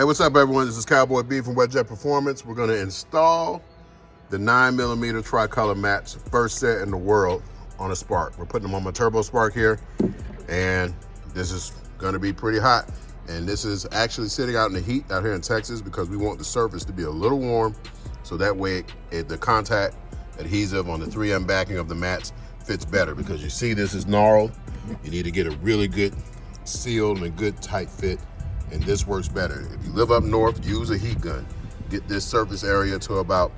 what's up, everyone? This is Cowboy B from Wetjet Performance. We're going to install the 9mm tricolor mats, first set in the world on a Spark. We're putting them on my Turbo Spark here, and this is going to be pretty hot. And this is actually sitting out in the heat out here in Texas because we want the surface to be a little warm, so that way the contact adhesive on the 3M backing of the mats fits better, because you see this is gnarled. You need to get a really good sealed and good tight fit, and this works better. If you live up north, use a heat gun. Get this surface area to about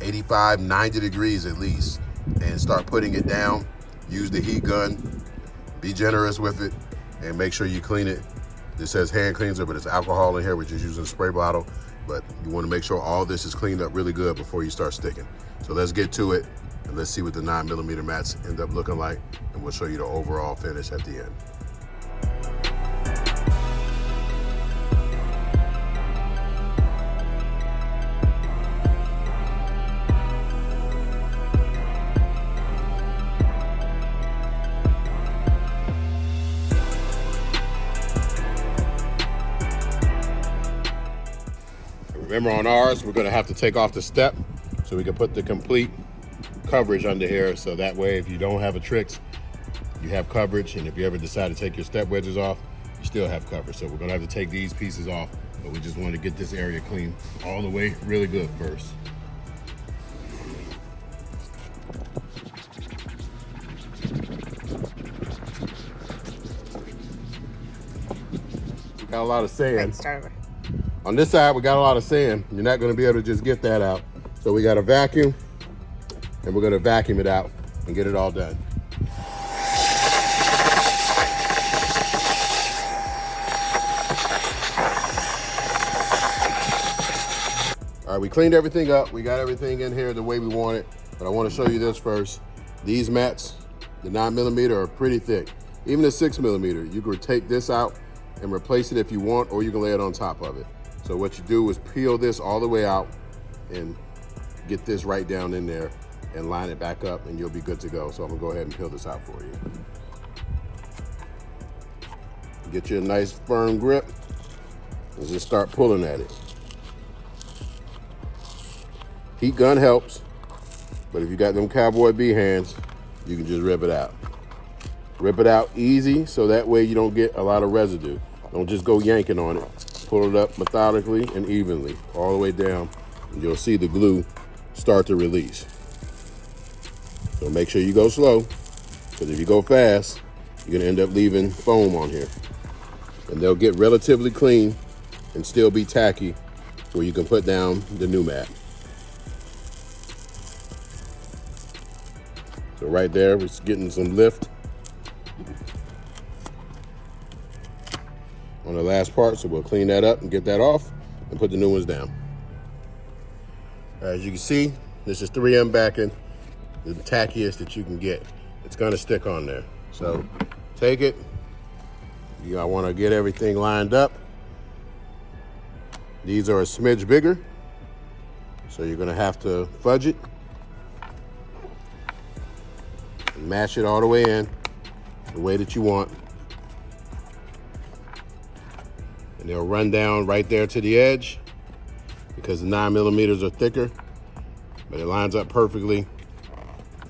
85, 90 degrees at least, and start putting it down. Use the heat gun, be generous with it, and make sure you clean it. This says hand cleanser, but it's alcohol in here, which is using a spray bottle. But you want to make sure all this is cleaned up really good before you start sticking. So let's get to it, and let's see what the 9mm mats end up looking like, and we'll show you the overall finish at the end. Remember, on ours, we're gonna have to take off the step so we can put the complete coverage under here, so that way if you don't have a Trixx, you have coverage, and if you ever decide to take your step wedges off, you still have coverage. So we're gonna have to take these pieces off, but we just want to get this area clean all the way really good first. We got a lot of sand. On this side, we got a lot of sand. You're not gonna be able to just get that out. So we got a vacuum, and we're gonna vacuum it out and get it all done. All right, we cleaned everything up. We got everything in here the way we want it, but I wanna show you this first. These mats, the 9mm, are pretty thick. Even the 6mm, you could take this out and replace it if you want, or you can lay it on top of it. So what you do is peel this all the way out and get this right down in there and line it back up, and you'll be good to go. So I'm gonna go ahead and peel this out for you. Get you a nice firm grip and just start pulling at it. Heat gun helps, but if you got them Cowboy B hands, you can just rip it out. Rip it out easy, so that way you don't get a lot of residue. Don't just go yanking on it. Pull it up methodically and evenly all the way down, and you'll see the glue start to release. So make sure you go slow, because if you go fast, you're gonna end up leaving foam on here. And they'll get relatively clean and still be tacky, where you can put down the new mat. So right there, we're getting some lift on the last part, so we'll clean that up and get that off and put the new ones down. As you can see, this is 3M backing, the tackiest that you can get. It's gonna stick on there. So take it, you wanna get everything lined up. These are a smidge bigger, so you're gonna have to fudge it and mash it all the way in the way that you want. And they'll run down right there to the edge, because the 9mm are thicker, but it lines up perfectly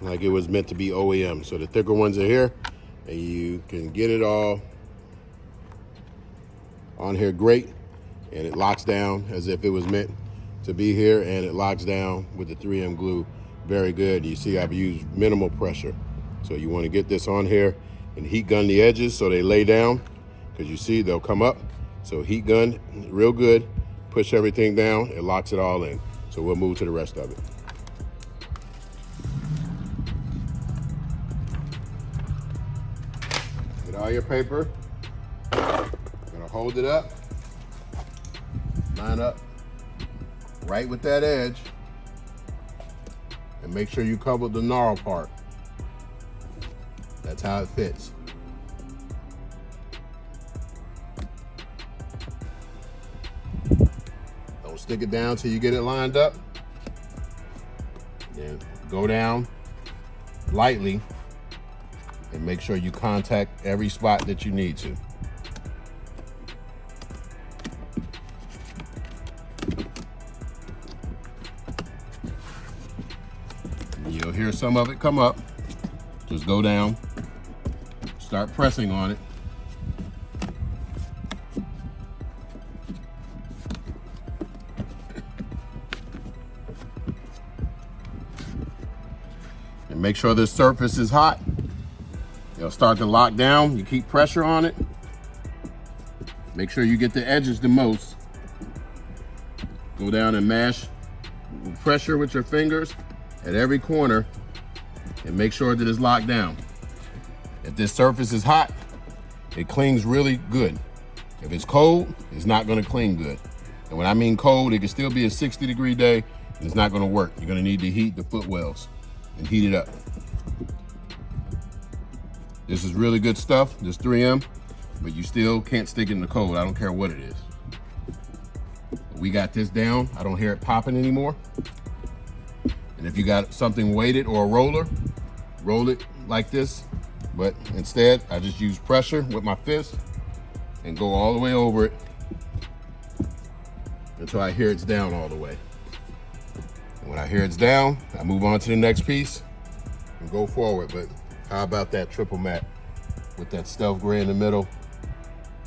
like it was meant to be OEM. So the thicker ones are here, and you can get it all on here great, and it locks down as if it was meant to be here, and it locks down with the 3M glue very good. You see I've used minimal pressure. So you want to get this on here and heat gun the edges so they lay down, because you see they'll come up. So heat gun real good, push everything down, it locks it all in. So we'll move to the rest of it. Get all your paper, gonna hold it up, line up right with that edge, and make sure you cover the gnarl part. That's how it fits. Don't stick it down till you get it lined up. Then go down lightly and make sure you contact every spot that you need to. hear some of it come up. Just go down, start pressing on it. And make sure this surface is hot. It'll start to lock down. You keep pressure on it. Make sure you get the edges the most. Go down and mash pressure with your fingers at every corner and make sure that it's locked down. If this surface is hot, it clings really good. If it's cold, it's not gonna cling good. And when I mean cold, it can still be a 60-degree day and it's not gonna work. You're gonna need to heat the footwells and heat it up. This is really good stuff, this 3M, but you still can't stick it in the cold. I don't care what it is. We got this down. I don't hear it popping anymore. And if you got something weighted or a roller, roll it like this. But instead, I just use pressure with my fist and go all the way over it until I hear it's down all the way. And when I hear it's down, I move on to the next piece and go forward. But how about that triple mat with that stealth gray in the middle,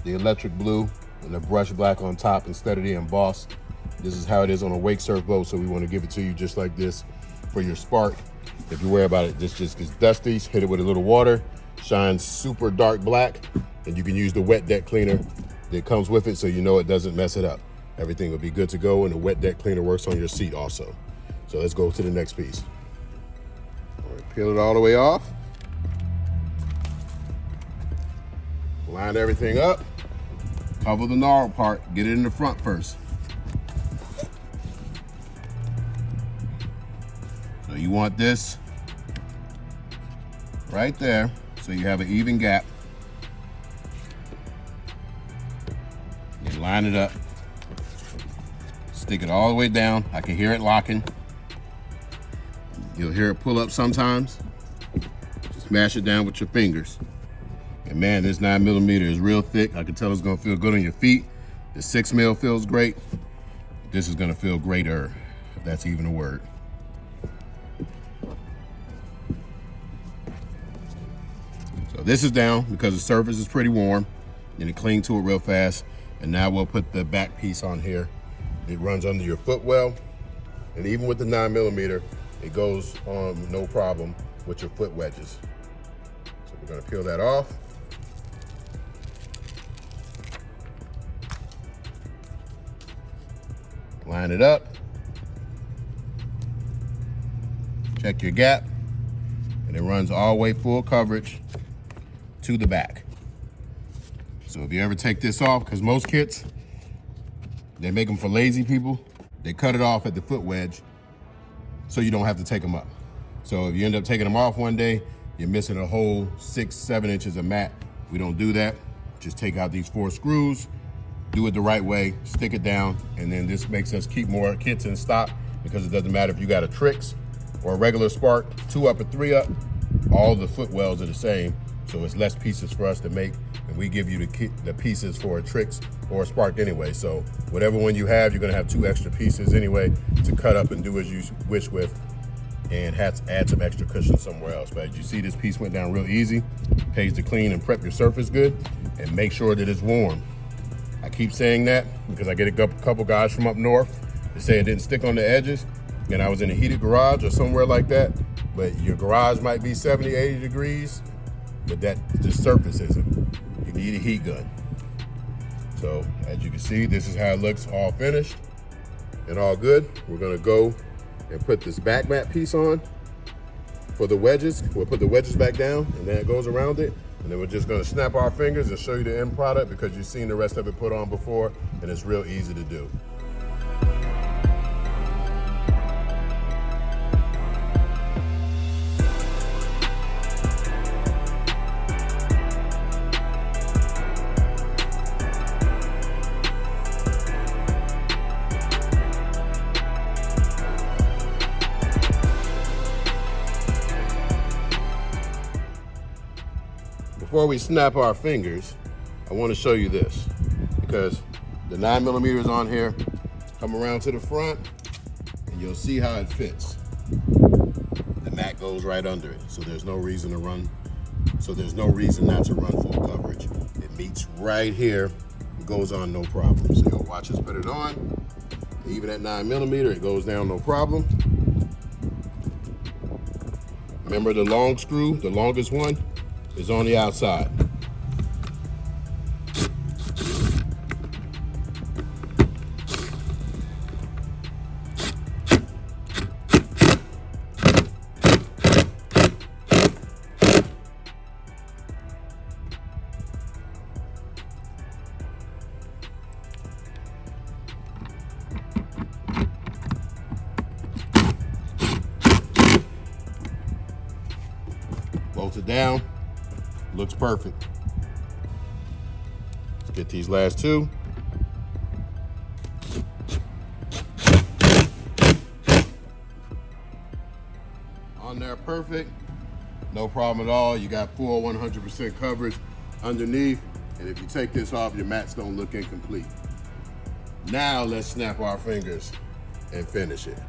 the electric blue, and the brush black on top instead of the embossed. This is how it is on a wake surf boat, so we want to give it to you just like this for your spark. If you worry about it, this just gets dusty, hit it with a little water, shines super dark black, and you can use the wet deck cleaner that comes with it so you know it doesn't mess it up. Everything will be good to go, and the wet deck cleaner works on your seat also. So let's go to the next piece. All right, peel it all the way off. Line everything up. Cover the gnarl part, get it in the front first. So you want this right there, so you have an even gap. And line it up. Stick it all the way down. I can hear it locking. You'll hear it pull up sometimes. Just mash it down with your fingers. And man, this 9mm is real thick. I can tell it's gonna feel good on your feet. The 6mm feels great. This is gonna feel greater, if that's even a word. So this is down because the surface is pretty warm and it clings to it real fast. And now we'll put the back piece on here. It runs under your footwell. And even with the 9mm, it goes on no problem with your foot wedges. So we're gonna peel that off. Line it up, check your gap, and it runs all the way full coverage to the back. So if you ever take this off, because most kits, they make them for lazy people, they cut it off at the foot wedge so you don't have to take them up. So if you end up taking them off one day, you're missing a whole 6-7 inches of mat. We don't do that. Just take out these 4 screws, do it the right way, stick it down, and then this makes us keep more kits in stock because it doesn't matter if you got a Trixx or a regular Spark, 2 up or 3 up, all the footwells are the same, so it's less pieces for us to make, and we give you the pieces for a Trixx or a Spark anyway. So whatever one you have, you're gonna have 2 extra pieces anyway to cut up and do as you wish with, and have to add some extra cushion somewhere else. But as you see, this piece went down real easy. Pays to clean and prep your surface good, and make sure that it's warm. I keep saying that because I get a couple guys from up north that say it didn't stick on the edges, and I was in a heated garage or somewhere like that, but your garage might be 70, 80 degrees, but that the surface isn't. You need a heat gun. So as you can see, this is how it looks all finished and all good. We're gonna go and put this back mat piece on for the wedges. We'll put the wedges back down and then it goes around it. And then we're just gonna snap our fingers and show you the end product because you've seen the rest of it put on before and it's real easy to do. Before we snap our fingers, I want to show you this because the 9mm is on here. Come around to the front and you'll see how it fits. The mat goes right under it. So there's no reason to run. So there's no reason not to run full coverage. It meets right here, it goes on no problem. So you'll watch us put it on. Even at 9mm, it goes down no problem. Remember the long screw, the longest one, is on the outside. Bolt it down, looks perfect. Let's get these last two. On there, perfect. No problem at all. You got full 100% coverage underneath. And if you take this off, your mats don't look incomplete. Now let's snap our fingers and finish it.